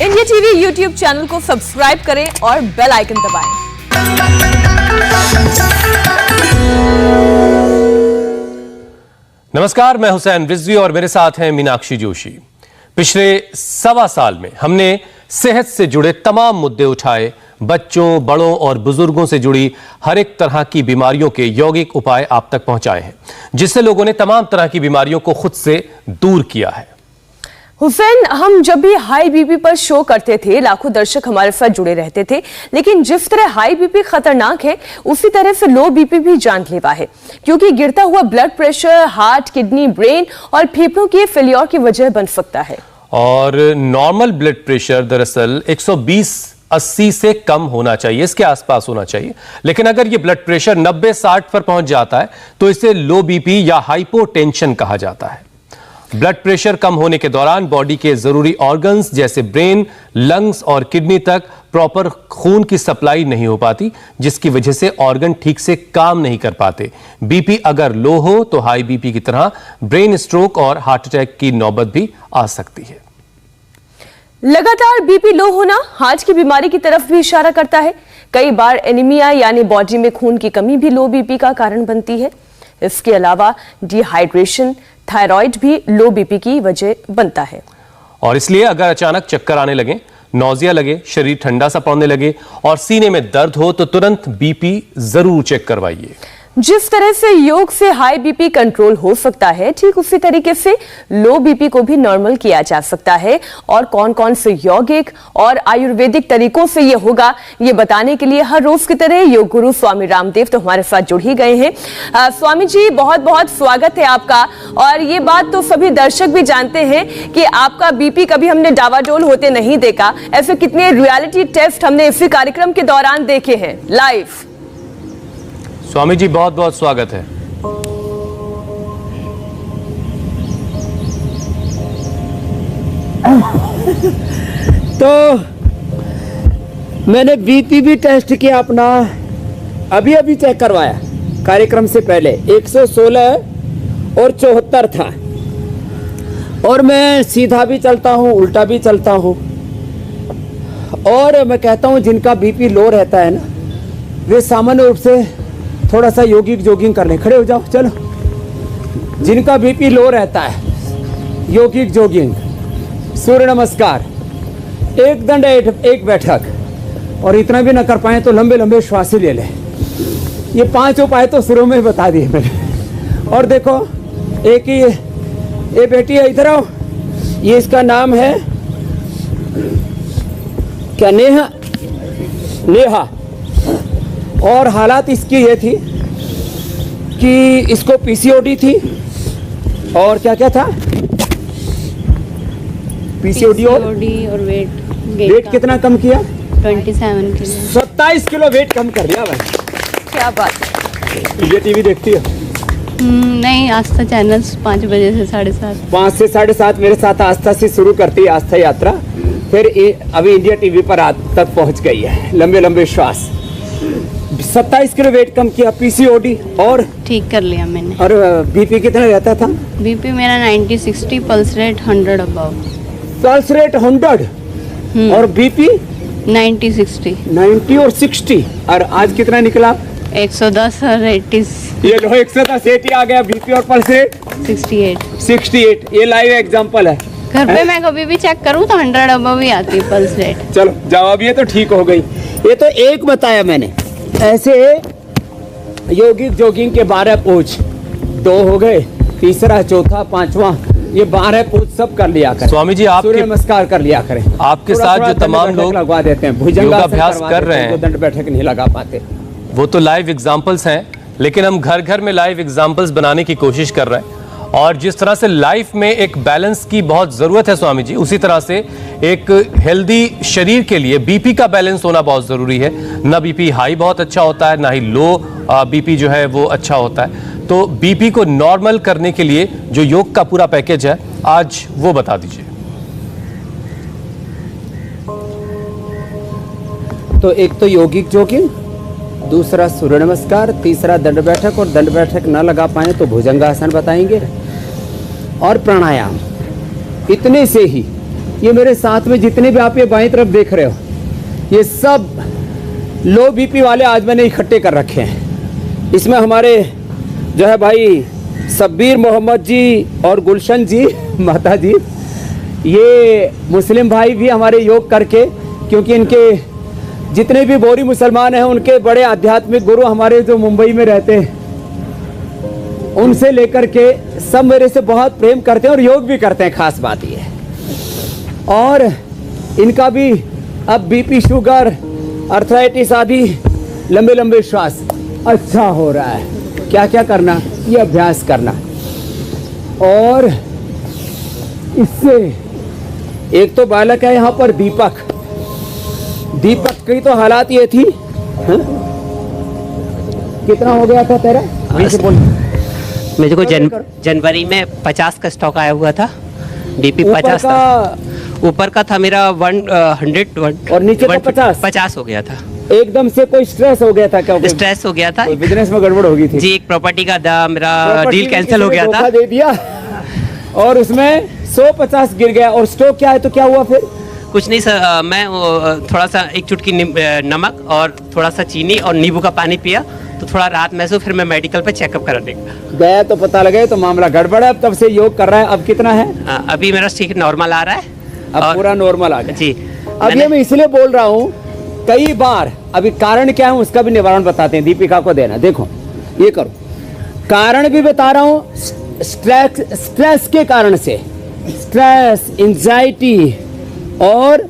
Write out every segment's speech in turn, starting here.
India TV YouTube channel को subscribe करें और बेल आइकन दबाएं। नमस्कार, मैं हुसैन रिजवी और मेरे साथ हैं मीनाक्षी जोशी। पिछले 1.25 साल में हमने सेहत से जुड़े तमाम मुद्दे उठाए, बच्चों, बड़ों और बुजुर्गों से जुड़ी हर एक तरह की बीमारियों के यौगिक उपाय आप तक पहुंचाए हैं, जिससे लोगों ने तमाम तरह की बीमारियों को खुद से दूर किया है। हुसैन, हम जब भी हाई बीपी पर शो करते थे, लाखों दर्शक हमारे साथ जुड़े रहते थे, लेकिन जिस तरह हाई बीपी खतरनाक है, उसी तरह से लो बीपी भी जानलेवा है, क्योंकि गिरता हुआ blood pressure heart, kidney, brain और फेफड़ों के फेलियर की वजह बन सकता है। और नॉर्मल ब्लड प्रेशर दरअसल 120/80 से कम होना चाहिए, इसके आसपास होना चाहिए। लेकिन अगर ये ब्लड प्रेशर 90-60 पर पहुंच जाता है तो इसे लो बीपी या हाइपोटेंशन कहा जाता है। ब्लड प्रेशर कम होने के दौरान बॉडी के जरूरी ऑर्गन्स जैसे ब्रेन, लंग्स और किडनी तक प्रॉपर खून की सप्लाई नहीं हो पाती, जिसकी वजह से ऑर्गन ठीक से काम नहीं कर पाते। बीपी अगर लो हो तो हाई बीपी की तरह ब्रेन स्ट्रोक और हार्ट अटैक की नौबत भी आ सकती है। लगातार बीपी लो होना हार्ट की बीमारी की तरफ भी इशारा करता है। कई बार एनीमिया यानी बॉडी में खून की कमी भी लो बीपी का कारण बनती है। इसके अलावा डिहाइड्रेशन, थायराइड भी लो बीपी की वजह बनता है। और इसलिए अगर अचानक चक्कर आने लगे, नौजिया लगे, शरीर ठंडा सा पड़ने लगे और सीने में दर्द हो तो तुरंत बीपी जरूर चेक करवाइए। जिस तरह से योग से हाई बीपी कंट्रोल हो सकता है, ठीक उसी तरीके से लो बीपी को भी नॉर्मल किया जा सकता है। और कौन कौन से यौगिक और आयुर्वेदिक तरीकों से ये होगा, ये बताने के लिए हर रोज की तरह योग गुरु स्वामी रामदेव तो हमारे साथ जुड़ ही गए हैं। स्वामी जी, बहुत बहुत स्वागत है आपका। और ये बात तो सभी दर्शक भी जानते हैं कि आपका बीपी कभी हमने डावाडोल होते नहीं देखा। ऐसे कितने रियलिटी टेस्ट हमने इसी कार्यक्रम के दौरान देखे हैं लाइव। स्वामी जी, बहुत बहुत स्वागत है। तो मैंने बीपी भी टेस्ट किया अपना, अभी चेक करवाया कार्यक्रम से पहले। 116 और 74 था। और मैं सीधा भी चलता हूँ, उल्टा भी चलता हूँ। और मैं कहता हूँ जिनका बीपी लो रहता है ना, वे सामान्य रूप से थोड़ा सा यौगिक जॉगिंग कर लें। खड़े हो जाओ, चलो। जिनका बीपी लो रहता है, यौगिक जॉगिंग, सूर्य नमस्कार, एक दंड एक बैठक, और इतना भी ना कर पाए तो लंबे लंबे श्वास ले लें। ये 5 उपाय तो शुरू में बता दिए मैंने। और देखो, एक ही ये बेटी है, इधर आओ। ये इसका नाम है क्या? नेहा। और हालात इसकी ये थी कि इसको पीसीओडी थी। और क्या क्या था? पीसीओडी और वेट कितना कम किया? 27 किलो। 27 किलो वेट कम कर दिया भाई। क्या बात है। ये टीवी देखती है? नहीं, आस्था चैनल्स 5 बजे से 7:30। 5 से 7:30 मेरे साथ आस्था से शुरू करती है आस्था यात्रा। फिर अभी इंडिया टीवी पर आज तक पहुंच गई है। लंबे लंबे श्वास। 27 किलो वेट कम किया, पीसीओडी और ठीक कर लिया मैंने। और बीपी कितना रहता था? बीपी मेरा 90/60, pulse rate 100 above. Pulse rate 100 और बीपी 90/60। 90 और 60। और आज कितना निकला? 110 और 80। ये लो, 110 80 आ गया बीपी और पल्स रेट 68। ये लाइव एग्जांपल है। घर पे मैं कभी भी चेक करूं तो 100 अबव ही आती है पल्स रेट। चलो जाओ, अब ये तो ठीक हो गई। ये तो एक बताया मैंने। ऐसे यौगिक जॉगिंग के 12 पूछ, 2 हो गए, तीसरा, चौथा, 5वां, ये 12 पूछ सब कर लिया करें। स्वामी जी, सूर्य नमस्कार कर लिया करें। आपके साथ जो तमाम लोग लगवा देते हैं, योगाभ्यास कर रहे हैं, दंड बैठक नहीं लगा पाते, वो तो लाइव एग्जाम्पल्स हैं। लेकिन हम घर घर में लाइव एग्जाम्पल्स बनाने की कोशिश कर रहे हैं। और जिस तरह से लाइफ में एक बैलेंस की बहुत ज़रूरत है स्वामी जी, उसी तरह से एक हेल्दी शरीर के लिए बीपी का बैलेंस होना बहुत ज़रूरी है। ना बीपी हाई बहुत अच्छा होता है, ना ही लो बीपी जो है वो अच्छा होता है। तो बीपी को नॉर्मल करने के लिए जो योग का पूरा पैकेज है, आज वो बता दीजिए। तो एक तो यौगिक जॉगिंग, दूसरा सूर्य नमस्कार, तीसरा दंड बैठक, और दंड बैठक ना लगा पाए तो भुजंगासन बताएंगे, और प्राणायाम। इतने से ही ये मेरे साथ में जितने भी आप ये बाएं तरफ देख रहे हो, ये सब लो बीपी वाले आज मैंने इकट्ठे कर रखे हैं। इसमें हमारे जो है भाई शब्बीर मोहम्मद जी और गुलशन जी माता जी, ये मुस्लिम भाई भी हमारे योग करके, क्योंकि इनके जितने भी बोरी मुसलमान हैं उनके बड़े आध्यात्मिक गुरु हमारे जो मुंबई में रहते हैं, उनसे लेकर के सब मेरे से बहुत प्रेम करते हैं और योग भी करते हैं। खास बात ये है। और इनका भी अब बीपी, शुगर, अर्थराइटिस आदि लंबे लंबे श्वास अच्छा हो रहा है। क्या क्या करना, ये अभ्यास करना। और इससे एक तो बालक है यहाँ पर दीपक, दीपक की तो हालात ये थी। हा? कितना हो गया था तेरा? मेरे को जनवरी में 50 का स्टॉक आया हुआ था, बीपी 50 था। ऊपर का था मेरा 100 और नीचे का 50 हो गया था। एकदम से कोई स्ट्रेस हो गया था क्या? स्ट्रेस हो गया था, बिजनेस में गड़बड़ हो गई थी जी। एक प्रॉपर्टी का मेरा डील कैंसिल हो गया था, दे दिया और उसमें 150 गिर गया। और स्टॉक क्या है तो क्या हुआ फिर? कुछ नहीं सर, मैं थोड़ा सा एक चुटकी नमक और थोड़ा सा चीनी और नींबू का पानी पिया तो थोड़ा राहत महसूस। फिर मैं मेडिकल पे चेकअप कराने गया तो पता लगे तो मामला गड़बड़ है। अब तब से योग कर रहा है। अब कितना है? अभी मेरा ठीक नॉर्मल आ रहा है, अब पूरा नॉर्मल आ गया जी। अब ये मैं इसलिए बोल रहा हूँ, कई बार अभी कारण क्या है उसका भी निवारण बताते हैं। दीपिका को देना, देखो ये करो, कारण भी बता रहा हूँ। स्ट्रेस के कारण से, स्ट्रेस, एंजाइटी और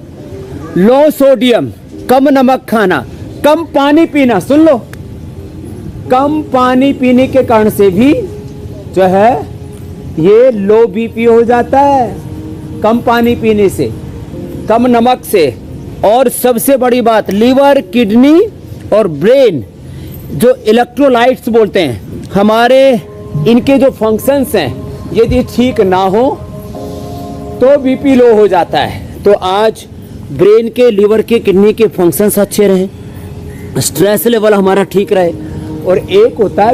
लो सोडियम, कम नमक खाना, कम पानी पीना, सुन लो, कम पानी पीने के कारण से भी जो है ये लो बीपी हो जाता है। कम पानी पीने से, कम नमक से। और सबसे बड़ी बात, लीवर, किडनी और ब्रेन जो इलेक्ट्रोलाइट्स बोलते हैं हमारे, इनके जो फंक्शंस हैं यदि ठीक ना हो तो बीपी लो हो जाता है। तो आज ब्रेन के, लीवर के, किडनी के फंक्शंस अच्छे रहें, स्ट्रेस लेवल हमारा ठीक रहे। और एक होता है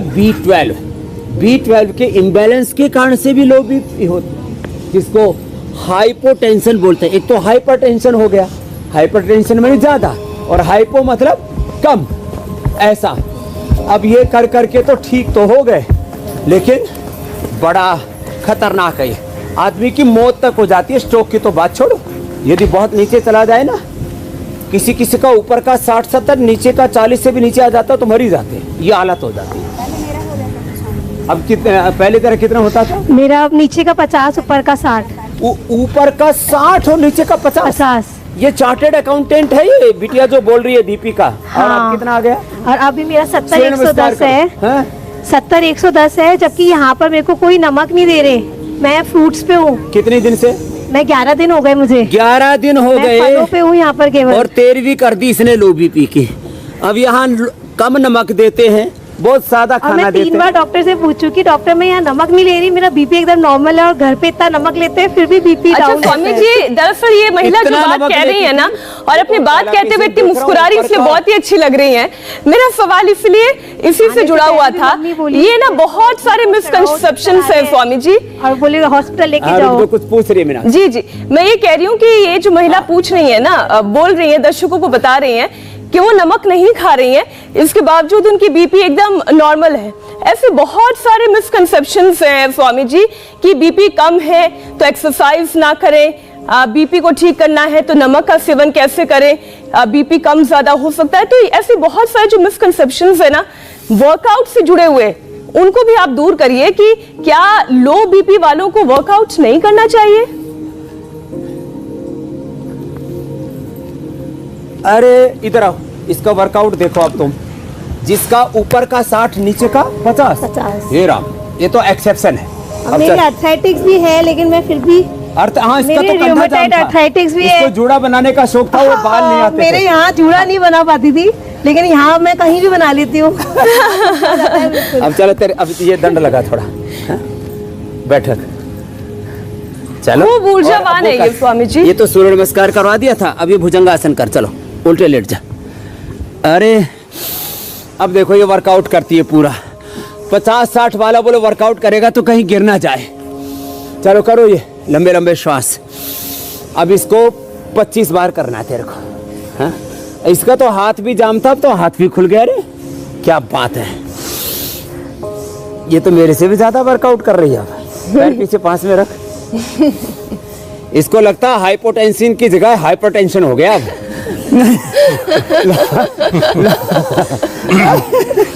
B12 के इम्बैलेंस के कारण से भी लो बीपी होती है, जिसको हाइपोटेंशन बोलते हैं। एक तो हाइपरटेंशन हो गया, हाइपरटेंशन में ज्यादा, और हाइपो मतलब कम, ऐसा। अब ये कर करके तो ठीक तो हो गए, लेकिन बड़ा खतरनाक है, आदमी की मौत तक हो जाती है। स्ट्रोक की तो बात छोड़ो, यदि बहुत नीचे चला जाए ना, किसी किसी का ऊपर का 60-70, नीचे का 40 से भी नीचे आ जाता तो मर ही जाते, ये हालत हो जाती है। अब कितने, पहले तरह कितना होता था? मेरा अब नीचे का 50, ऊपर का 60। ऊपर का 60 और नीचे का 50। ये चार्टेड अकाउंटेंट है ये बिटिया जो बोल रही है, दीपिका। हाँ। और अब कितना आ गया? और अभी मेरा 70-110 है, 70-110 है। जबकि यहाँ पर मेरे को कोई नमक नहीं दे रहे, मैं फ्रूट्स पे हूँ। कितने दिन से? मैं 11 दिन हो गए मुझे। 11 दिन हो गए फलों पे हूँ यहाँ पर केवल। और 13वीं कर दी इसने लो बीपी की। अब यहाँ कम नमक देते हैं, बहुत सादा खाना देते हैं। 3 बार डॉक्टर से पूछ चुकी, डॉक्टर मैं यहाँ नमक नहीं ले रही, मेरा बीपी एकदम नॉर्मल है, और घर पे इतना नमक लेते हैं फिर भी बीपी डाउन। अच्छा स्वामी जी, दरअसल ये महिला जो बात कह रही है ना, और अपनी बात कहते हुए इतनी मुस्कुरा रही, इसलिए बहुत ही अच्छी लग रही है। मेरा सवाल इसलिए इसी से जुड़ा हुआ था, ये ना बहुत सारे मिसकंसेप्शन है स्वामी जी। और बोले हॉस्पिटल लेके जाओ। कुछ पूछ रही है मीना जी जी, मैं ये कह रही हूँ कि ये जो महिला पूछ रही है ना, बोल रही है, दर्शकों को बता रही है कि वो नमक नहीं खा रही हैं, इसके बावजूद उनकी बीपी एकदम नॉर्मल है। ऐसे बहुत सारे मिसकंसेप्शंस हैं स्वामी जी कि बीपी कम है तो एक्सरसाइज ना करें, बीपी को ठीक करना है तो नमक का सेवन कैसे करें, बीपी कम ज्यादा हो सकता है। तो ऐसे बहुत सारे जो मिसकंसेप्शंस है ना वर्कआउट से जुड़े हुए, उनको भी आप दूर करिए कि क्या लो बीपी वालों को वर्कआउट नहीं करना चाहिए? अरे इधर आओ, इसका वर्कआउट देखो। अब तुम जिसका ऊपर का 60, नीचे का 50। ये राम, ये तो एक्सेप्शन है। अब मेरी अर्थराइटिस भी है, लेकिन मैं फिर भी हाँ, इसका तो रूमेटाइड अर्थराइटिस भी है। इसको जूड़ा बनाने का शौक था, वो बाल नहीं आते मेरे यहाँ जूड़ा नहीं बना पाती थी, लेकिन यहाँ मैं कहीं भी बना लेती हूँ। अब चलो तेरे, अब ये दंड लगा थोड़ा, बैठक चलो। वो ऊर्जावान है ये स्वामी जी। ये तो सूर्य नमस्कार करवा दिया था, अब ये भुजंगासन कर, चलो उल्टे लेट जा। अरे अब देखो ये वर्कआउट करती है पूरा। 50-60 वाला बोले वर्कआउट करेगा तो कहीं गिर ना जाए। चलो करो ये लंबे लंबे श्वास, अब इसको 25 बार करना है तेरे को। हाँ? इसका तो हाथ भी जाम था, अब तो हाथ भी खुल गया रे। क्या बात है, ये तो मेरे से भी ज्यादा वर्कआउट कर रही है। अब पैर पीछे पास में रख। इसको लगता है हाइपोटेंशन की जगह हाइपरटेंशन हो गया अब।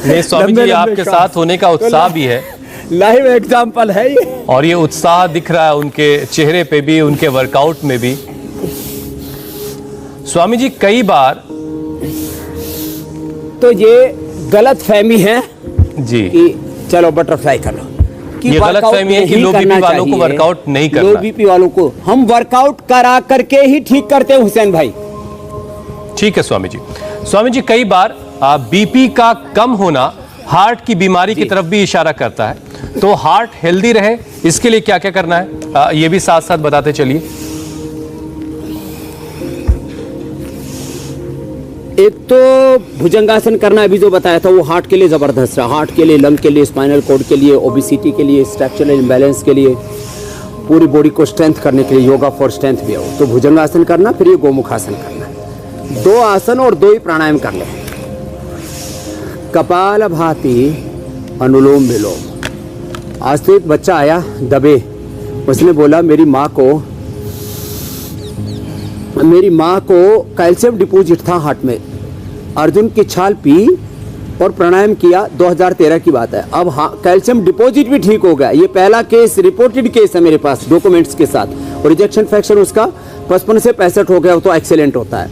नहीं स्वामी जी, आपके साथ होने का उत्साह भी है, लाइव एग्जाम्पल है ये। और ये उत्साह दिख रहा है उनके चेहरे पे भी, उनके वर्कआउट में भी। स्वामी जी, कई बार तो ये गलत फहमी है जी कि चलो बटरफ्लाई कर लो, कि ये गलत फहमी है कि लो बीपी वालों को वर्कआउट नहीं करना। लो बीपी वालों को हम वर्कआउट करा करके ही ठीक करते हैं हुसैन भाई। ठीक है स्वामी जी। स्वामी जी, कई बार बीपी का कम होना हार्ट की बीमारी की तरफ भी इशारा करता है, तो हार्ट हेल्दी रहे इसके लिए क्या क्या करना है, ये भी साथ साथ बताते चलिए। एक तो भुजंगासन करना, अभी जो बताया था वो हार्ट के लिए जबरदस्त है, हार्ट के लिए, लंग के लिए, स्पाइनल कॉर्ड के लिए, ओबेसिटी के लिए, स्ट्रक्चरल इम्बैलेंस के लिए, पूरी बॉडी को स्ट्रेंथ करने के लिए, योगा फॉर स्ट्रेंथ भी हो। तो भुजंगासन करना, फिर ये गोमुखासन करना, 2 आसन और 2 ही प्राणायाम कर ले। कपालभाति, अनुलोम विलोम। आज तो एक बच्चा आया दबे, उसने बोला मेरी माँ को कैल्शियम डिपॉजिट था हार्ट में, अर्जुन की छाल पी और प्राणायाम किया, 2013 की बात है। अब कैल्शियम डिपॉजिट भी ठीक हो गया। ये पहला केस, रिपोर्टेड केस है मेरे पास डॉक्यूमेंट्स के साथ, और रिजेक्शन फ्रैक्शन उसका 55 से 65 हो गया, वो तो एक्सीलेंट होता है।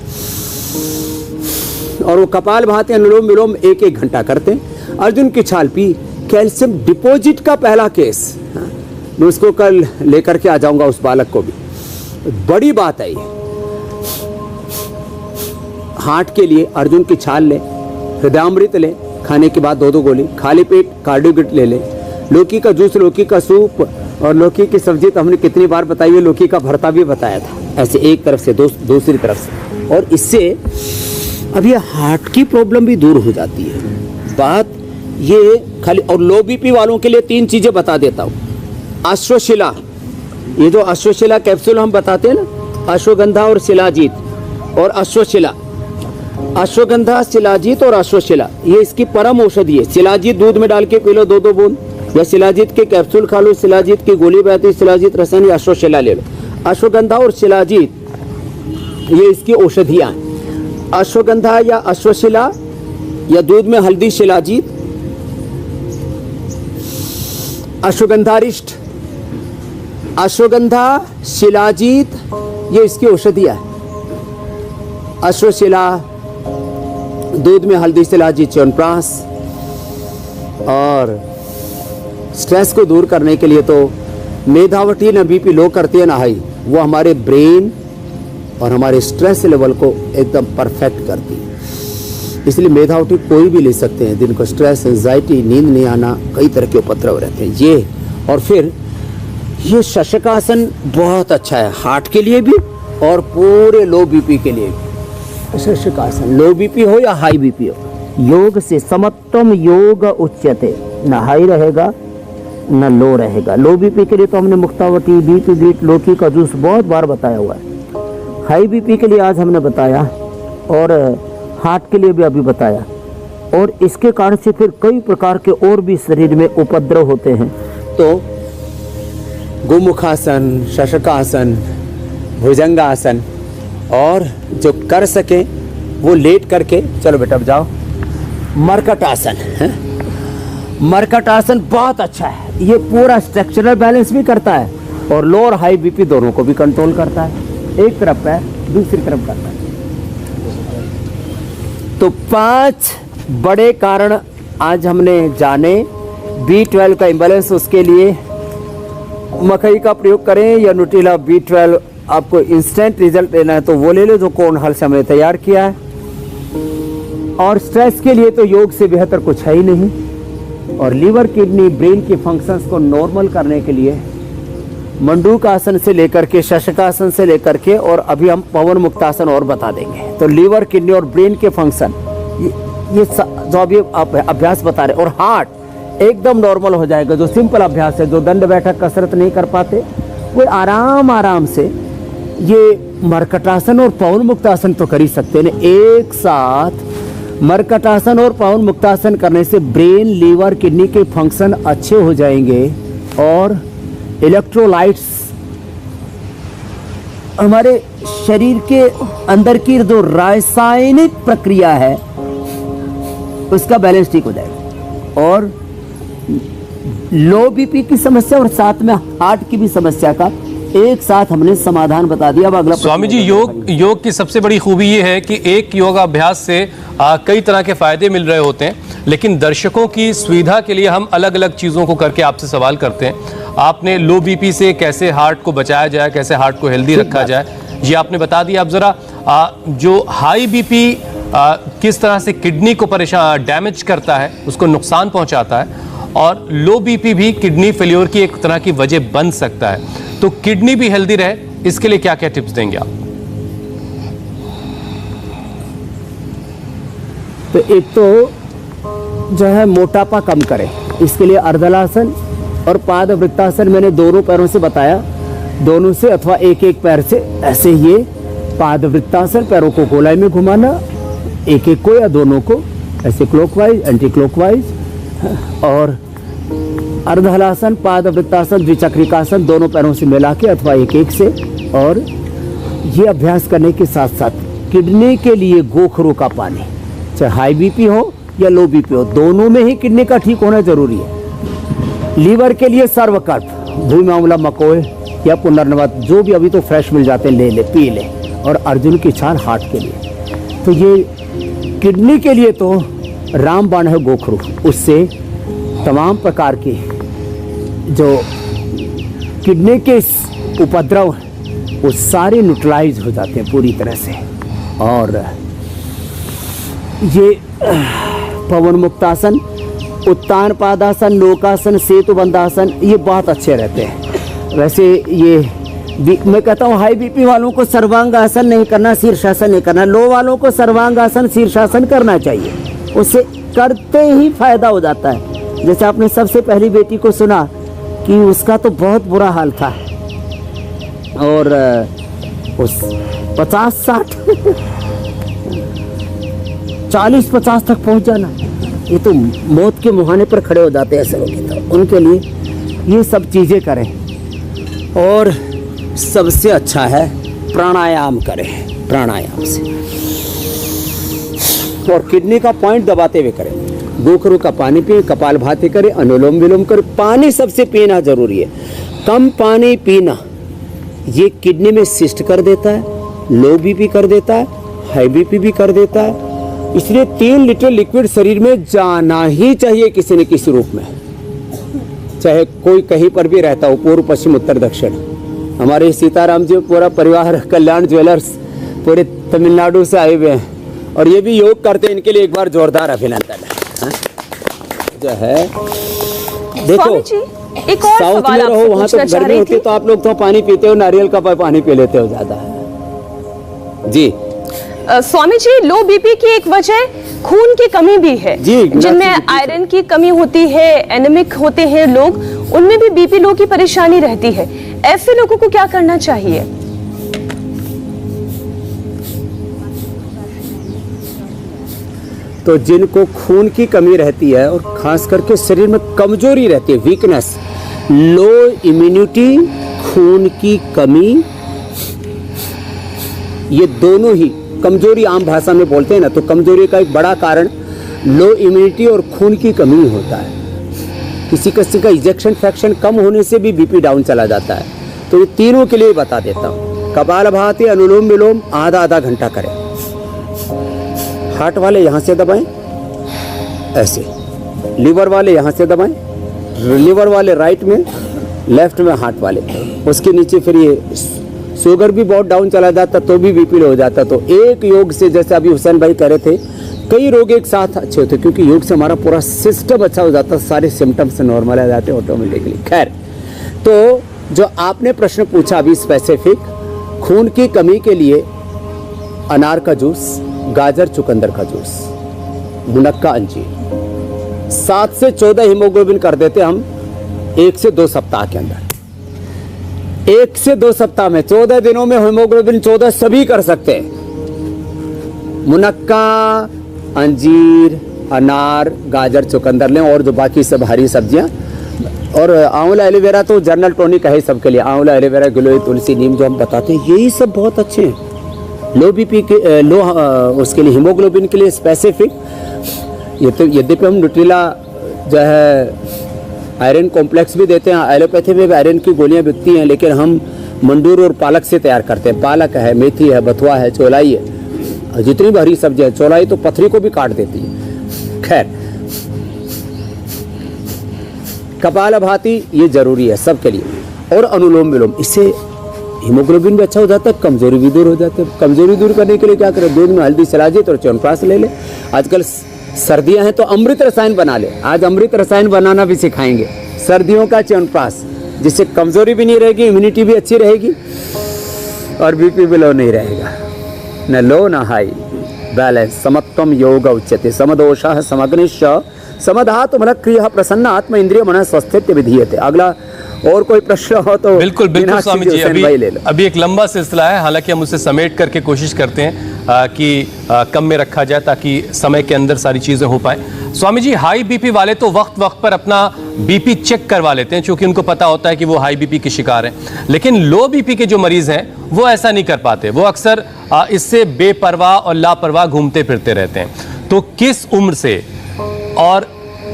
और वो कपालभाति, अनुलोम विलोम 1-1 घंटा करते हैं। अर्जुन की छाल पी, कैल्शियम डिपॉजिट का पहला केस। मैं उसको कल लेकर के आ जाऊंगा, उस बालक को भी। बड़ी बात है ये। हार्ट के लिए अर्जुन की छाल ले, हृदयामृत ले, खाने के बाद 2-2 गोली, खाली पेट कार्डियोगिट ले ले, लौकी का जूस, लौकी का सूप, और लौकी की सब्जी तो हमने कितनी बार बताई है, लौकी का भरता भी बताया था, ऐसे एक तरफ से दूसरी तरफ से। और इससे अब ये हार्ट की प्रॉब्लम भी दूर हो जाती है। बात ये खाली, और लो बीपी वालों के लिए 3 चीजें बता देता हूँ। अश्वशिला, ये जो अश्वशिला कैप्सूल हम बताते हैं ना, अश्वगंधा और शिलाजीत और अश्वशिला, अश्वगंधा, शिलाजीत और अश्वशिला, ये इसकी परम औषधि है। शिलाजीत दूध में डाल के पी लो 2-2 बूंद, या शिलाजीत के कैप्सूल खा लो, शिलाजीत की गोली बहती, शिलाजीत रसन, या अश्वशिला ले लो। अश्वगंधा और शिलाजीत ये इसकी औषधियाँ हैं। अश्वगंधा या अश्वशिला या दूध में हल्दी, शिलाजीत, अश्वगंधारिष्ट, अश्वगंधा, शिलाजीत, ये इसकी औषधियाँ है। अश्वशिला, दूध में हल्दी, शिलाजीत, च्यवनप्राश। और स्ट्रेस को दूर करने के लिए तो मेधावटी ना बीपी लो करती है ना हाई, वो हमारे ब्रेन और हमारे स्ट्रेस लेवल को एकदम परफेक्ट करती है। इसलिए मेधावटी कोई भी ले सकते हैं। दिन को स्ट्रेस, एंजाइटी, नींद नहीं आना, कई तरह के उपद्रव रहते हैं ये। और फिर ये शशकासन बहुत अच्छा है हार्ट के लिए भी और पूरे लो बीपी के लिए भी। शशकासन, लो बीपी हो या हाई बीपी हो, योग से समत्वम योग उच्यते, न हाई रहेगा न लो रहेगा। लो बीपी के लिए तो हमने मुक्तावटी, बीट, लौकी का जूस बहुत बार बताया हुआ है। हाई बीपी के लिए आज हमने बताया, और हार्ट के लिए भी अभी बताया। और इसके कारण से फिर कई प्रकार के और भी शरीर में उपद्रव होते हैं। तो गोमुखासन, शशकासन, भुजंगासन, और जो कर सके वो लेट करके, चलो बेटा जाओ, मरकटासन है। मरकटासन बहुत अच्छा है, ये पूरा स्ट्रक्चरल बैलेंस भी करता है और लो और हाई बीपी दोनों को भी कंट्रोल करता है। एक तरफ है, दूसरी तरफ करता है। तो 5 बड़े कारण आज हमने जाने। B12 का इम्बैलेंस, उसके लिए मकई का प्रयोग करें या न्यूट्रिला B12। आपको इंस्टेंट रिजल्ट लेना है तो वो ले लो जो कोन हल से हमने तैयार किया है। और स्ट्रेस के लिए तो योग से बेहतर कुछ है ही नहीं। और लीवर, किडनी, ब्रेन की फंक्शंस को नॉर्मल करने के लिए मंडूक आसन से लेकर के, शशकासन से लेकर के, और अभी हम पवन मुक्तासन और बता देंगे। तो लीवर, किडनी और ब्रेन के फंक्शन, ये जो अभी आप अभ्यास बता रहे, और हार्ट एकदम नॉर्मल हो जाएगा। जो सिंपल अभ्यास है, जो दंड बैठक कसरत नहीं कर पाते, वो आराम से ये मर्कटासन और पवन मुक्तासन तो कर ही सकते हैं। एक साथ मर्कटासन और पवन मुक्तासन करने से ब्रेन, लीवर, किडनी के फंक्शन अच्छे हो जाएंगे और इलेक्ट्रोलाइट्स, हमारे शरीर के अंदर की जो रासायनिक प्रक्रिया है उसका बैलेंस ठीक हो जाएगा और लो बीपी की समस्या और साथ में हार्ट की भी समस्या का एक साथ हमने समाधान बता दिया। अब अगला स्वामी जी, योग की सबसे बड़ी खूबी ये है कि एक योगाभ्यास से कई तरह के फायदे मिल रहे होते हैं, लेकिन दर्शकों की सुविधा के लिए हम अलग अलग चीज़ों को करके आपसे सवाल करते हैं। आपने लो बीपी से कैसे हार्ट को बचाया जाए, कैसे हार्ट को हेल्दी रखा जाए, ये आपने बता दिया। अब जरा जो हाई बीपी किस तरह से किडनी को परेशान डैमेज करता है, उसको नुकसान पहुंचाता है, और लो बीपी भी किडनी फेल्योर की एक तरह की वजह बन सकता है। तो किडनी भी हेल्दी रहे, इसके लिए क्या क्या टिप्स देंगे आप? तो एक तो जो है मोटापा कम करे, इसके लिए अर्धलासन और पाद वृत्तासन मैंने दोनों पैरों से बताया, दोनों से अथवा एक एक पैर से ऐसे ये पाद वृत्तासन, पैरों को गोलाई में घुमाना, एक एक को या दोनों को ऐसे क्लॉकवाइज, एंटी क्लॉकवाइज, और अर्धहलासन, पाद वृत्तासन, द्विचक्रिकासन दोनों पैरों से मिला के अथवा एक एक से। और ये अभ्यास करने के साथ साथ किडनी के लिए गोखरू का पानी, चाहे हाई बीपी हो या लो बीपी हो, दोनों में ही किडनी का ठीक होना जरूरी है। लीवर के लिए सर्वकल्प, भूमि आंवला, मकोए या पुनर्नवत, जो भी अभी तो फ्रेश मिल जाते हैं, ले ले, पी ले। और अर्जुन की छाल हार्ट के लिए। तो ये किडनी के लिए तो रामबाण है गोखरू, उससे तमाम प्रकार की जो किडनी के उपद्रव वो सारे न्यूट्रलाइज हो जाते हैं पूरी तरह से। और ये पवन मुक्तासन, उत्तान पादासन, लोकासन, सेतु बंधासन, ये बहुत अच्छे रहते हैं। वैसे ये मैं कहता हूँ हाई बीपी वालों को सर्वांगासन नहीं करना, शीर्षासन नहीं करना। लो वालों को सर्वांगासन, शीर्षासन करना चाहिए, उससे करते ही फायदा हो जाता है। जैसे आपने सबसे पहली बेटी को सुना कि उसका तो बहुत बुरा हाल था और उस 50-60 40-50 तक पहुंच जाना, ये तो मौत के मुहाने पर खड़े हो जाते हैं ऐसे लोग। तो उनके लिए ये सब चीज़ें करें। और सबसे अच्छा है प्राणायाम करें, प्राणायाम से, और किडनी का पॉइंट दबाते हुए करें। गोखरू का पानी पिए, कपालभाति करें, अनुलोम विलोम करें। पानी सबसे पीना जरूरी है। कम पानी पीना ये किडनी में सिस्ट कर देता है, लो बीपी कर देता है, हाई बीपी भी कर देता है। इसलिए 3 लीटर लिक्विड शरीर में जाना ही चाहिए किसी न किसी रूप में, चाहे कोई कहीं पर भी रहता हो, पूर्व, पश्चिम, उत्तर, दक्षिण। हमारे सीताराम जी पूरा परिवार कल्याण ज्वेलर्स पूरे तमिलनाडु से आए हुए हैं और ये भी योग करते हैं। इनके लिए एक बार जोरदार अभिनंदन है। जो है देखो, एक और साउथ में रहो, वहां तो गर्मी होती है तो आप लोग तो पानी पीते हो, नारियल का पानी पी लेते हो ज्यादा। जी स्वामी जी, लो बीपी की एक वजह खून की कमी भी है, जिनमें आयरन की कमी होती है, एनीमिक होते हैं लोग, उनमें भी बीपी लो की परेशानी रहती है। ऐसे लोगों को क्या करना चाहिए? तो जिनको खून की कमी रहती है और खास करके शरीर में कमजोरी रहती है, वीकनेस, लो इम्यूनिटी, खून की कमी, ये दोनों ही कमजोरी आम भाषा में बोलते हैं ना, तो कमजोरी का एक बड़ा कारण लो इम्यूनिटी और खून की कमी होता है। किसी का इजेक्शन फ्रैक्शन कम होने से भी बीपी डाउन चला जाता है। तो ये तीनों के लिए बता देता हूँ। कपालभाति, अनुलोम विलोम आधा घंटा करें। हार्ट वाले यहाँ से दबाएं ऐसे, लीवर वाले यहाँ से दबाएं, लीवर वाले राइट में, लेफ्ट में हार्ट वाले, उसके नीचे फिर ये शुगर भी बहुत डाउन चला जाता तो भी बीपी लो हो जाता। तो एक योग से, जैसे अभी हुसैन भाई कह रहे थे, कई रोग एक साथ अच्छे होते, क्योंकि योग से हमारा पूरा सिस्टम अच्छा हो जाता, सारे सिम्टम्स नॉर्मल आ जाते ऑटोमेटिकली। खैर, तो जो आपने प्रश्न पूछा अभी स्पेसिफिक, खून की कमी के लिए अनार का जूस, गाजर चुकंदर का जूस, मुनक्का अंजीर, 7 से 14 हीमोग्लोबिन कर देते हम 1 से 2 सप्ताह के अंदर। 1 से 2 सप्ताह में 14 दिनों में हीमोग्लोबिन 14 सभी कर सकते हैं। मुनक्का, अंजीर, अनार, गाजर, चुकंदर लें और जो बाकी सब हरी सब्जियां, और आंवला एलोवेरा तो जनरल टॉनिक है सबके लिए। आंवला एलोवेरा, गिलोय, तुलसी, नीम जो हम बताते हैं यही सब बहुत अच्छे हैं लो बीपी के उसके लिए, हीमोग्लोबिन के लिए स्पेसिफिक। ये तो यद्यपि हम न्यूट्रिला जो है आयरन कॉम्प्लेक्स भी देते हैं, एलोपैथी में भी आयरन की गोलियां बिकती हैं, लेकिन हम मंडूर और पालक से तैयार करते हैं। पालक है, मेथी है, बथुआ है, चौलाई है, जितनी भी हरी सब्जियां, चौलाई तो पथरी को भी काट देती है। खैर, कपालभाति ये जरूरी है सबके लिए, और अनुलोम विलोम, इससे हीमोग्लोबिन भी अच्छा हो जाता है, कमजोरी भी दूर हो जाती है। कमजोरी दूर करने के लिए क्या करें, दूध में हल्दी शिलाजीत और च्यवनप्राश ले ले। आजकल सर्दियां हैं तो अमृत रसायन बना ले, आज अमृत रसायन बनाना भी सिखाएंगे, सर्दियों का च्यवनप्राश, जिससे कमजोरी भी नहीं रहेगी, इम्यूनिटी भी अच्छी रहेगी और बीपी भी लो नहीं रहेगा, न लो न हाई, बैलेंस। समत्वम योग उच्यते, समदोषः समग्निश्च समधातु मलः क्रियः प्रसन्न आत्म इंद्रिय मन स्वस्थित्य विधीयते। अगला और कोई प्रश्न हो तो बिल्कुल बिल्कुल स्वामी जी, अभी एक लंबा सिलसिला है, हालांकि हम उसे समेट करके कोशिश करते हैं कि कम में रखा जाए ताकि समय के अंदर सारी चीजें हो पाए। स्वामी जी, हाई बीपी वाले तो वक्त वक्त पर अपना बीपी चेक करवा लेते हैं, क्योंकि उनको पता होता है कि वो हाई बीपी के शिकार हैं, लेकिन लो बीपी के जो मरीज हैं वो ऐसा नहीं कर पाते, वो अक्सर इससे बेपरवाह और लापरवाह घूमते फिरते रहते हैं। तो किस उम्र से और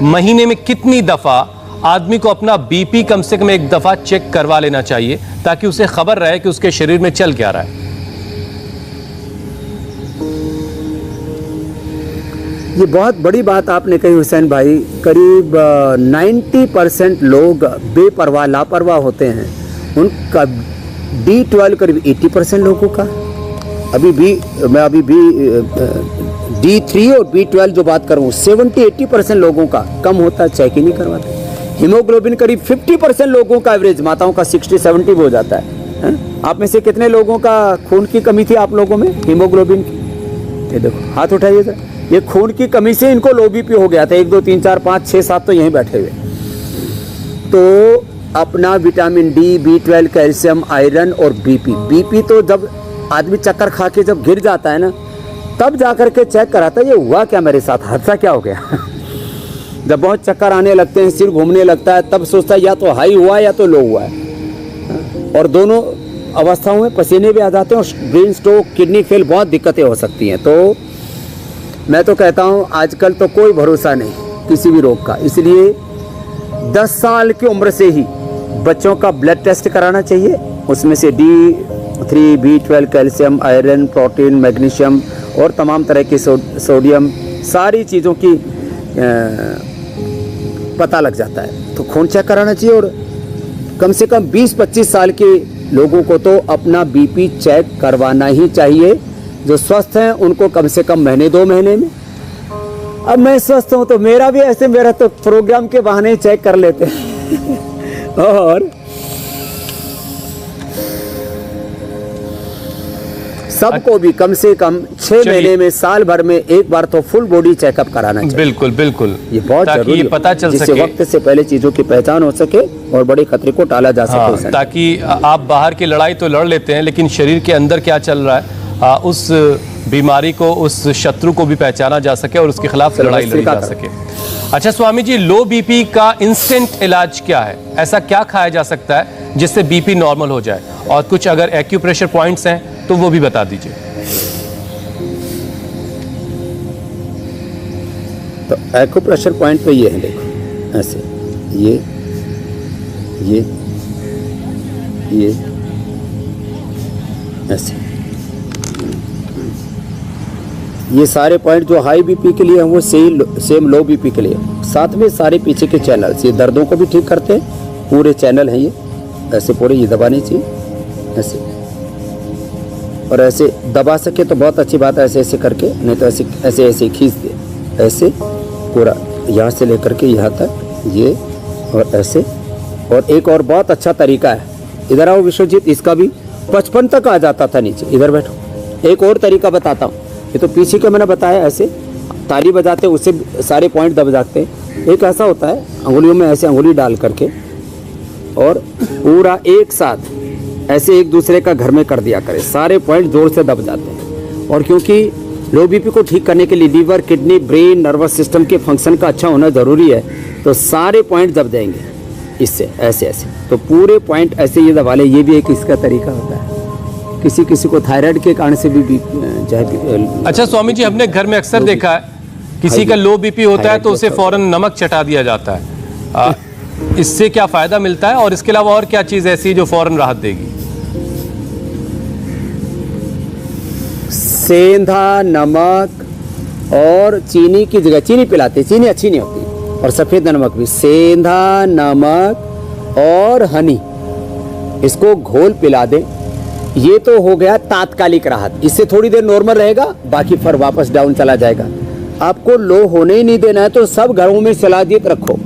महीने में कितनी दफा आदमी को अपना बीपी कम से कम एक दफा चेक करवा लेना चाहिए, ताकि उसे खबर रहे कि उसके शरीर में चल क्या रहा है? ये बहुत बड़ी बात आपने कही हुसैन भाई। करीब 90% लोग बेपरवाह लापरवाह होते हैं, उनका D12 करीब 80% लोगों का, D3 और B12 जो बात करूं 70-80% लोगों का कम होता है, चेक ही नहीं करवाते। हीमोग्लोबिन करीब 50% लोगों का एवरेज, माताओं का 60-70 हो जाता है। आप में से कितने लोगों का खून की कमी थी आप लोगों में हीमोग्लोबिन की? ये देखो, हाथ उठाइए सर। ये खून की कमी से इनको लो बीपी हो गया था। 1 2 3 4 5 6 7 तो यहीं बैठे हुए। तो अपना vitamin D, B12, calcium, iron और बीपी तो जब आदमी चक्कर खा के जब गिर जाता है ना, तब जाकर के चेक कराता है ये हुआ क्या मेरे साथ, हादसा क्या हो गया। जब बहुत चक्कर आने लगते हैं, सिर घूमने लगता है, तब सोचता है या तो हाई हुआ या तो लो हुआ है। और दोनों अवस्थाओं में पसीने भी आ जाते हैं और ब्रेन स्ट्रोक, किडनी फेल, बहुत दिक्कतें हो सकती हैं। तो मैं तो कहता हूँ आजकल तो कोई भरोसा नहीं किसी भी रोग का, इसलिए 10 साल की उम्र से ही बच्चों का ब्लड टेस्ट कराना चाहिए। उसमें से D3, B12, calcium, iron, protein, magnesium और तमाम तरह के सोडियम, सारी चीज़ों की पता लग जाता है। तो खून चेक कराना चाहिए। और कम से कम 20-25 साल के लोगों को तो अपना बीपी चेक करवाना ही चाहिए। जो स्वस्थ हैं उनको कम से कम महीने 2 महीने में। अब मैं स्वस्थ हूँ तो मेरा भी ऐसे, मेरा तो प्रोग्राम के बहाने चेक कर लेते हैं। और सबको भी कम से कम 6 महीने में, साल भर में एक बार तो फुल बॉडी चेकअप कराना चाहिए। बिल्कुल बिल्कुल, ये बहुत जरूरी है, पता चल जिससे वक्त से पहले चीजों की पहचान हो सके और बड़े खतरे को टाला जा सके। ताकि आप बाहर की लड़ाई तो लड़ लेते हैं, लेकिन शरीर के अंदर क्या चल रहा है उस बीमारी को, उस शत्रु को भी पहचाना जा सके और उसके खिलाफ लड़ाई लड़ी जा सके। अच्छा स्वामी जी, लो बीपी का इंस्टेंट इलाज क्या है? ऐसा क्या खाया जा सकता है जिससे बीपी नॉर्मल हो जाए? और कुछ अगर एक्यूप्रेशर पॉइंट्स हैं तो वो भी बता दीजिए। तो एक्यूप्रेशर पॉइंट पे ये है, देखो ऐसे, ये ऐसे, ये सारे पॉइंट जो हाई बीपी के लिए हैं वो सेम लो बीपी के लिए। साथ में सारे पीछे के चैनल्स, ये दर्दों को भी ठीक करते हैं, पूरे चैनल हैं ये, ऐसे पूरे ये दबाने चाहिए ऐसे, और ऐसे दबा सके तो बहुत अच्छी बात है, ऐसे ऐसे करके, नहीं तो ऐसे ऐसे ऐसे खींच दे, ऐसे पूरा यहाँ से लेकर के यहाँ तक, ये और ऐसे। और एक और बहुत अच्छा तरीका है, इधर आओ विश्वजीत, इसका भी 55 तक आ जाता था नीचे, इधर बैठो। एक और तरीका बताता हूँ, ये तो पीछे का मैंने बताया, ऐसे ताली बजाते उससे सारे पॉइंट दब जाते हैं। एक ऐसा होता है, अंगुलियों में ऐसे अंगुली डाल करके और पूरा एक साथ ऐसे एक दूसरे का घर में कर दिया करें, सारे पॉइंट जोर से दब जाते हैं। और क्योंकि लो बीपी को ठीक करने के लिए liver, kidney, brain, nervous system के फंक्शन का अच्छा होना ज़रूरी है, तो सारे पॉइंट दब जाएंगे इससे, ऐसे ऐसे। तो पूरे पॉइंट ऐसे ये दबा ले, ये भी एक इसका तरीका होता है। किसी किसी को थायराइड के कारण से भी अच्छा स्वामी जी, हमने घर में अक्सर देखा है किसी का लो बीपी होता है तो उसे फौरन नमक चटा दिया जाता है। इससे क्या फायदा मिलता है और इसके अलावा और क्या चीज ऐसी है जो फौरन राहत देगी? सेंधा, नमक और चीनी की जगह चीनी पिलाते, चीनी अच्छी नहीं होती, और सफेद नमक भी। सेंधा, नमक और हनी, इसको घोल पिला दे। ये तो हो गया तात्कालिक राहत, इससे थोड़ी देर नॉर्मल रहेगा, बाकी फिर वापस डाउन चला जाएगा। आपको लो होने ही नहीं देना है तो सब घरों में शिलाजीत रखो।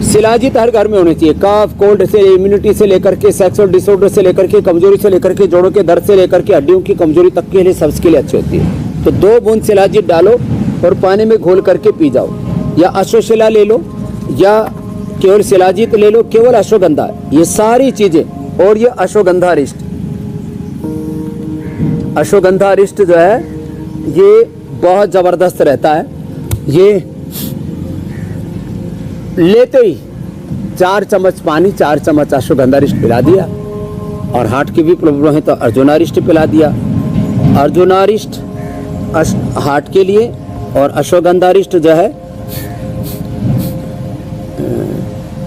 शिलाजीत हर घर में होनी चाहिए। कफ, कोल्ड से, इम्यूनिटी से लेकर के, सेक्सुअल डिसऑर्डर से लेकर के, कमजोरी से लेकर के, जोड़ों के दर्द से लेकर के, हड्डियों की कमजोरी तक के लिए, सबके लिए अच्छी होती है। तो 2 बूंद शिलाजीत डालो और पानी में घोल करके पी जाओ, या अश्वशिला ले लो या केवल शिलाजीत ले लो, केवल अश्वगंधा, ये सारी चीजें। और ये अश्वगंधा अरिष्ट, अश्वगंधा अरिष्ट जो है ये बहुत जबरदस्त रहता है। ये लेते ही 4 चम्मच पानी, 4 चम्मच अश्वगंधारिष्ट पिला दिया। और हार्ट की भी प्रॉब्लम है तो अर्जुनारिष्ट पिला दिया। अर्जुनारिष्ट हार्ट के लिए और अश्वगंधारिष्ट जो है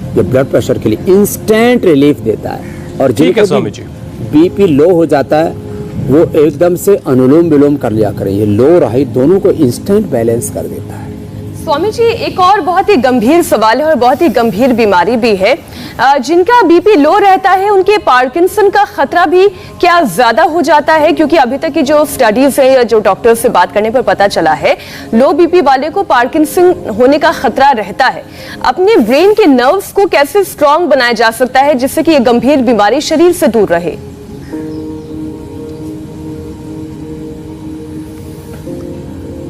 ये ब्लड प्रेशर के लिए इंस्टेंट रिलीफ देता है। और जिनको बीपी लो हो जाता है वो एकदम से अनुलोम विलोम कर लिया करें, ये लो राइट दोनों को इंस्टेंट बैलेंस कर देता है। स्वामी जी, एक और बहुत ही गंभीर सवाल है और बहुत ही गंभीर बीमारी भी है। जिनका बीपी लो रहता है उनके पार्किंसन का खतरा भी क्या ज्यादा हो जाता है? क्योंकि अभी तक की जो स्टडीज है या जो डॉक्टर से बात करने पर पता चला है, लो बीपी वाले को पार्किंसन होने का खतरा रहता है। अपने ब्रेन के नर्व्स को कैसे स्ट्रांग बनाया जा सकता है जिससे कि ये गंभीर बीमारी शरीर से दूर रहे?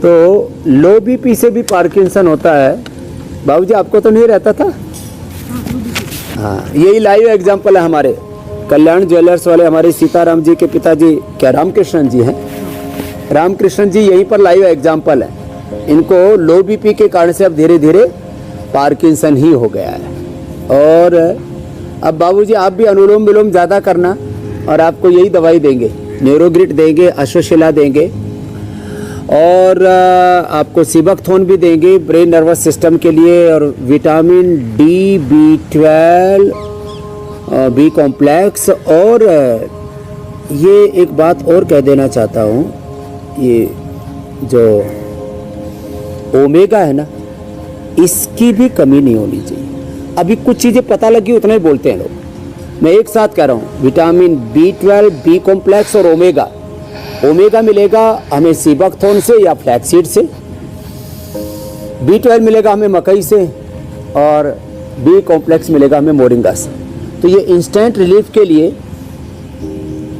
तो लो बीपी से भी पार्किंसन होता है। बाबूजी आपको तो नहीं रहता था? हाँ, यही लाइव एग्जांपल है हमारे कल्याण ज्वेलर्स वाले, हमारे सीताराम जी के पिताजी, क्या रामकृष्ण जी हैं, रामकृष्ण जी यहीं पर लाइव एग्जांपल है। इनको लो बीपी के कारण से अब धीरे धीरे पार्किंसन ही हो गया है। और अब बाबूजी आप भी अनुलोम विलोम ज़्यादा करना, और आपको यही दवाई देंगे, न्यूरोग्रिट देंगे, अश्वशिला देंगे, और आपको सिबकथोन भी देंगे ब्रेन नर्वस सिस्टम के लिए, और vitamin D, B12, B complex. और ये एक बात और कह देना चाहता हूँ, ये जो ओमेगा है ना, इसकी भी कमी नहीं होनी चाहिए। अभी कुछ चीज़ें पता लगी उतना ही बोलते हैं लोग, मैं एक साथ कह रहा हूँ, विटामिन B12, बी कॉम्प्लेक्स और ओमेगा। ओमेगा मिलेगा हमें सीबकथोन से या फ्लैक्सीड से, B12 मिलेगा हमें मकई से, और बी कॉम्प्लेक्स मिलेगा हमें मोरिंगा से। तो ये इंस्टेंट रिलीफ के लिए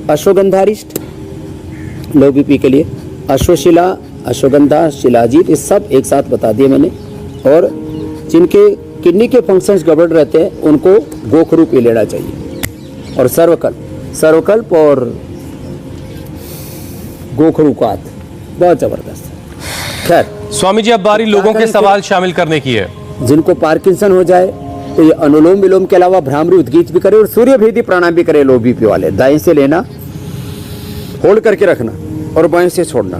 अश्वगंधारिष्ट लो बीपी के लिए, अश्वशिला, अश्वगंधा, शिलाजीत, ये सब एक साथ बता दिए मैंने। और जिनके किडनी के फंक्शंस गड़बड़ रहते हैं उनको गोखरू पी लेना चाहिए। और सर्वकल्प और गोखरूकात बहुत जबरदस्त। खैर स्वामी जी, अब बारी लोगों के सवाल शामिल करने की है। जिनको पार्किंसन हो जाए तो ये अनुलोम विलोम के अलावा भ्रामरी उद्गीत भी करे और सूर्य भेदी प्राणायाम भी करे। लो बीपी वाले दाएं से लेना, होल्ड करके रखना, और बाएं से छोड़ना।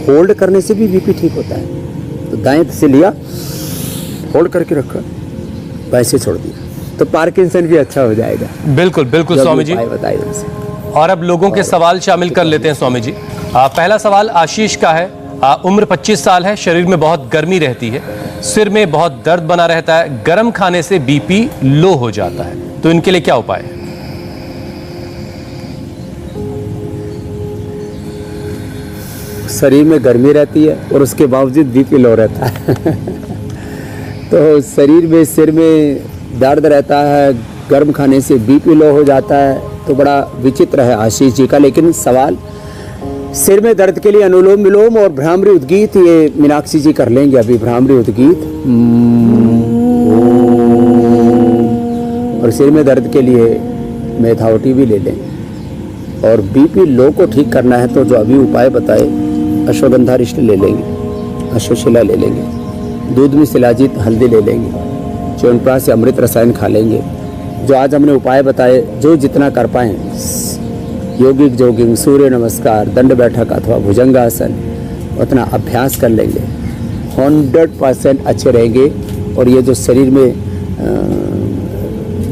होल्ड करने से भी बीपी ठीक होता है। तो दाएं से लिया, होल्ड करके रखा, बाएं से छोड़ दिया, तो पार्किंसन भी अच्छा हो जाएगा। बिल्कुल बिल्कुल स्वामी जी, बताइए उनसे। और अब लोगों के सवाल शामिल कर लेते हैं स्वामी जी। पहला सवाल आशीष का है। उम्र 25 साल है, शरीर में बहुत गर्मी रहती है, सिर में बहुत दर्द बना रहता है, गर्म खाने से बीपी लो हो जाता है, तो इनके लिए क्या उपाय है? शरीर में गर्मी रहती है और उसके बावजूद बीपी लो रहता है तो शरीर में, सिर में दर्द रहता है, गर्म खाने से बीपी लो हो जाता है, तो बड़ा विचित्र है आशीष जी का। लेकिन सवाल, सिर में दर्द के लिए अनुलोम विलोम और भ्रामरी उद्गीत, ये मीनाक्षी जी कर लेंगे अभी भ्रामरी उद्गीत। और सिर में दर्द के लिए मेथाओटी भी ले लें। और बीपी लो को ठीक करना है तो जो अभी उपाय बताए, अश्वगंधा रिष्ट ले लेंगे, अश्वशिला ले लेंगे, दूध में शिलाजीत हल्दी ले लेंगे, च्यवनप्राश से अमृत रसायन खा लेंगे। जो आज हमने उपाय बताए, जो जितना कर पाएँ, योगिक जोगिंग, सूर्य नमस्कार, दंड बैठक अथवा भुजंगासन, उतना अभ्यास कर लेंगे, 100% अच्छे रहेंगे। और ये जो शरीर में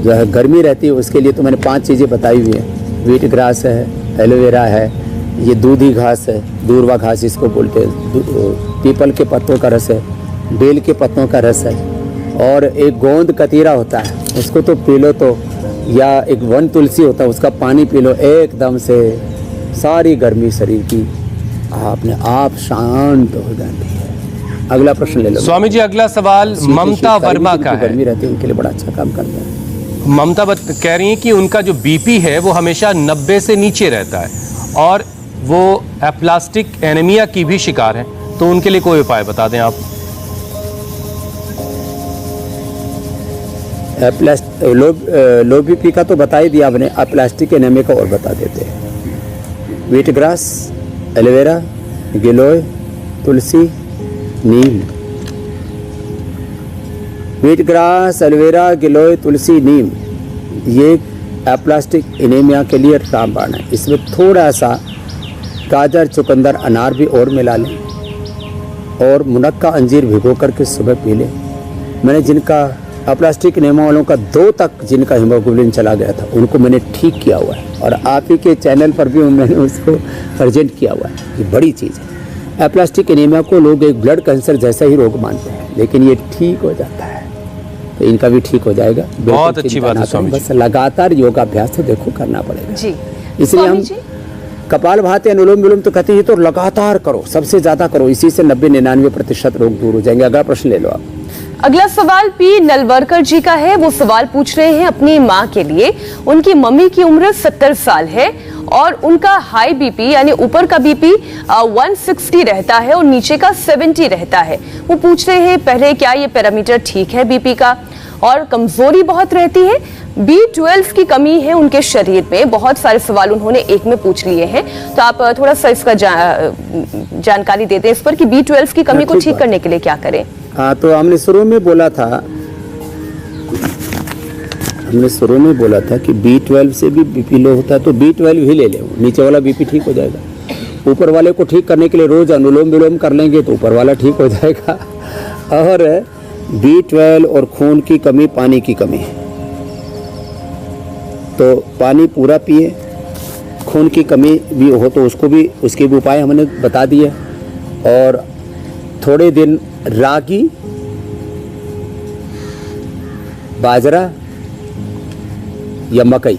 जो है गर्मी रहती है, उसके लिए तो मैंने 5 चीज़ें बताई हुई हैं। व्हीट ग्रास है, एलोवेरा है, ये दूधी घास है, दूरवा घास इसको बोलते हैं, पीपल के पत्तों का रस है, बेल के पत्तों का रस है, और एक गोंद कतीरा होता है, उसको तो पी लो, तो या एक वन तुलसी होता है, उसका पानी पी लो, एकदम से सारी गर्मी शरीर की अपने आप शांत हो जाती है। अगला प्रश्न ले लो स्वामी जी। अगला सवाल ममता वर्मा का है। गर्मी रहती है उनके लिए बड़ा अच्छा काम करता है। ममता कह रही हैं कि उनका जो बीपी है वो हमेशा 90 से नीचे रहता है और वो एप्लास्टिक एनीमिया की भी शिकार है, तो उनके लिए कोई उपाय बता दें आप। लो बीपी का तो बता ही दिया आपने, एप्लास्टिक एनीमिया का और बता देते हैं। व्हीट ग्रास, एलोवेरा, गिलोय, तुलसी, नीम। व्हीट ग्रास, एलोवेरा, गिलोय, तुलसी, नीम, ये एप्लास्टिक एनीमिया के लिए रामबाण है। इसमें थोड़ा सा गाजर, चुकंदर, अनार भी और मिला लें, और मुनक्का अंजीर भिगो करके सुबह पी लें। मैंने जिनका एप्लास्टिक एनीमिया वालों का 2 तक जिनका हीमोग्लोबिन चला गया था, उनको मैंने ठीक किया हुआ है, और आप ही के चैनल पर भी मैंने उसको अर्जेंट किया हुआ है। ये बड़ी चीज़ है। एप्लास्टिक एनीमिया को लोग एक ब्लड कैंसर जैसा ही रोग मानते हैं, लेकिन ये ठीक हो जाता है, तो इनका भी ठीक हो जाएगा। बहुत अच्छी बात है स्वामी जी। बस लगातार योगाभ्यास तो देखो करना पड़ेगा जी। इसलिए हम कपालभाति, अनुलोम विलोम तो कहते हैं, तो लगातार करो, सबसे ज्यादा करो, इसी से 90-99% रोग दूर हो जाएंगे। अगला प्रश्न ले लो आप। अगला सवाल पी नलवरकर जी का है। वो सवाल पूछ रहे हैं अपनी माँ के लिए। उनकी मम्मी की उम्र 70 साल है और उनका हाई बीपी यानी ऊपर का बीपी 160 रहता है और नीचे का 70 रहता है। वो पूछ रहे हैं पहले क्या ये पैरामीटर ठीक है बीपी का, और कमजोरी बहुत रहती है, B12 की कमी है उनके शरीर में। बहुत सारे सवाल उन्होंने एक में पूछ लिए हैं, तो आप थोड़ा सा इसका जानकारी दे दें इस पर कि B12 की कमी को ठीक करने के लिए क्या करें। हाँ, तो हमने शुरू में बोला था कि B12 से भी बीपी लो होता है, तो B12 ही ले ले, नीचे वाला बीपी ठीक हो जाएगा। ऊपर वाले को ठीक करने के लिए रोज अनुलोम विलोम कर लेंगे तो ऊपर वाला ठीक हो जाएगा। और B12 और खून की कमी, पानी की कमी, तो पानी पूरा पिए। खून की कमी भी हो तो उसको भी, उसके भी उपाय हमने बता दिए। और थोड़े दिन रागी, बाजरा या मकई,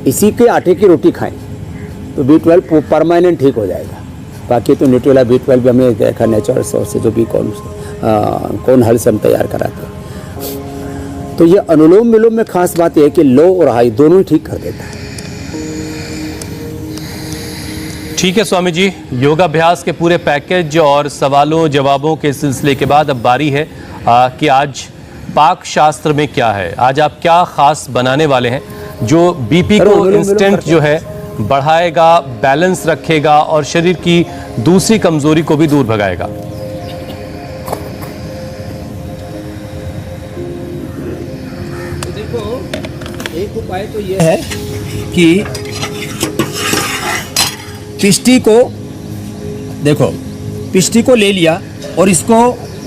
इसी के आटे की रोटी खाएं तो B12 परमानेंट ठीक हो जाएगा। बाकी तो न्यूट्रेला B12 भी हमने देखा नेचुरल सोर्स से, जो भी कौन हल से हम तैयार कराते हैं। तो ये अनुलोम विलोम में खास बात यह है कि लो और हाई दोनों ही ठीक कर देता है। ठीक है स्वामी जी, योगाभ्यास के पूरे पैकेज और सवालों जवाबों के सिलसिले के बाद अब बारी है कि आज पाक शास्त्र में क्या है, आज आप क्या खास बनाने वाले हैं जो बीपी को इंस्टेंट जो है बढ़ाएगा, बैलेंस रखेगा और शरीर की दूसरी कमजोरी को भी दूर भगाएगा। देखो, एक उपाय तो यह है कि पिष्टी को, देखो पिष्टी को ले लिया और इसको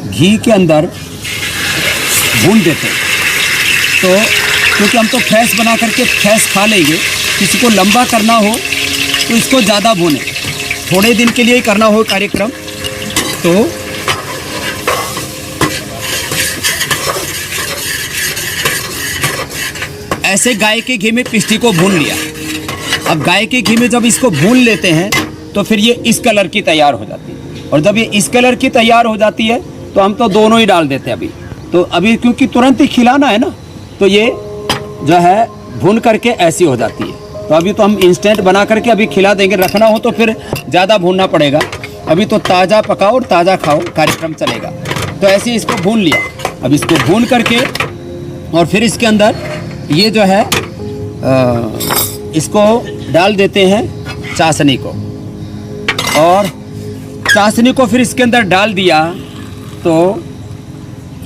घी के अंदर भून देते, तो क्योंकि हम तो फैस बना करके फैस खा लेंगे, किसी को लंबा करना हो तो इसको ज़्यादा भूने, थोड़े दिन के लिए ही करना हो कार्यक्रम तो ऐसे गाय के घी में पिष्टी को भून लिया। अब गाय के घी में जब इसको भून लेते हैं तो फिर ये इस कलर की तैयार हो जाती है, और जब ये इस कलर की तैयार हो जाती है तो हम तो दोनों ही डाल देते हैं अभी। तो अभी क्योंकि तुरंत ही खिलाना है ना, तो ये जो है भून करके ऐसी हो जाती है। तो अभी तो हम इंस्टेंट बना करके अभी खिला देंगे, रखना हो तो फिर ज़्यादा भूनना पड़ेगा। अभी तो ताज़ा पकाओ और ताज़ा खाओ कार्यक्रम चलेगा। तो ऐसे इसको भून लिया, अब इसको भून करके और फिर इसके अंदर ये जो है इसको डाल देते हैं चाशनी को, और चाशनी को फिर इसके अंदर डाल दिया तो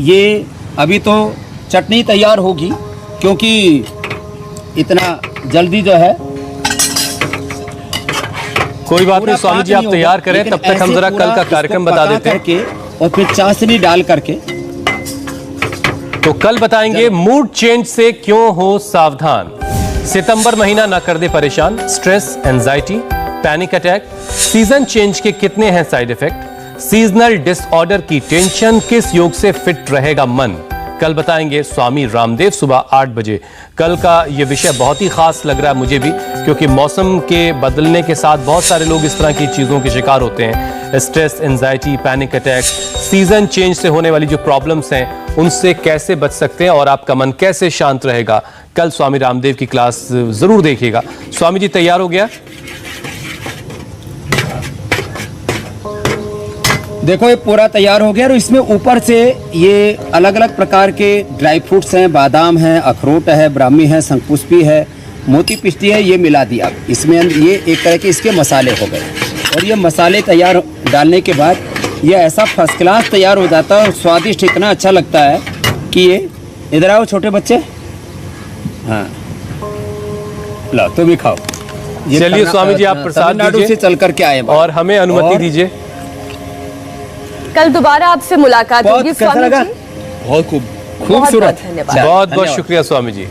ये अभी तो चटनी तैयार होगी, क्योंकि इतना जल्दी जो है कोई बात नहीं स्वामी जी, आप तैयार करें, तब तक हम जरा कल का कार्यक्रम बता देते हैं और फिर चाशनी डाल करके। तो कल बताएंगे मूड चेंज से क्यों हो सावधान, सितंबर महीना ना कर दे परेशान, stress, anxiety, panic attack, season change के कितने हैं साइड इफेक्ट, सीजनल डिसऑर्डर की टेंशन, किस योग से फिट रहेगा मन, कल बताएंगे स्वामी रामदेव सुबह 8 बजे। कल का ये विषय बहुत ही खास लग रहा है मुझे भी, क्योंकि मौसम के बदलने के साथ बहुत सारे लोग इस तरह की चीज़ों के शिकार होते हैं। Stress, anxiety, panic attack, season change से होने वाली जो प्रॉब्लम्स हैं उनसे कैसे बच सकते हैं और आपका मन कैसे शांत रहेगा, कल स्वामी रामदेव की क्लास जरूर देखिएगा। स्वामी जी तैयार हो गया? देखो ये पूरा तैयार हो गया, और इसमें ऊपर से ये अलग अलग प्रकार के ड्राई फ्रूट्स हैं, बादाम है, अखरोट है, ब्राह्मी है, शंखपुष्पी है, मोती पिष्टी है, ये मिला दिया इसमें। ये एक तरह के इसके मसाले हो गए, और ये मसाले तैयार डालने के बाद ये ऐसा फर्स्ट क्लास तैयार हो जाता है और स्वादिष्ट इतना अच्छा लगता है कि ये, इधर आओ छोटे बच्चे, हाँ लो तुम भी खाओ। चलिए स्वामी जी आप प्रसाद तमिलनाडु से दीजिए चल करके आए और हमें अनुमति दीजिए। कल दोबारा आपसे मुलाकात बहुत होगी कैसा स्वामी लगा? जी। बहुत खूबसूरत। बहुत धन्यवाद। बहुत बहुत शुक्रिया स्वामी जी।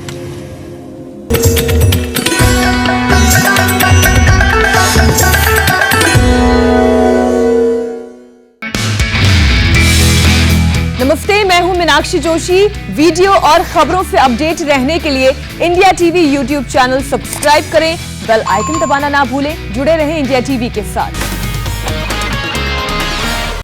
नमस्ते, मैं हूं मीनाक्षी जोशी। वीडियो और खबरों से अपडेट रहने के लिए India TV YouTube channel subscribe करें, बेल आइकन दबाना ना भूलें। जुड़े रहें इंडिया टीवी के साथ।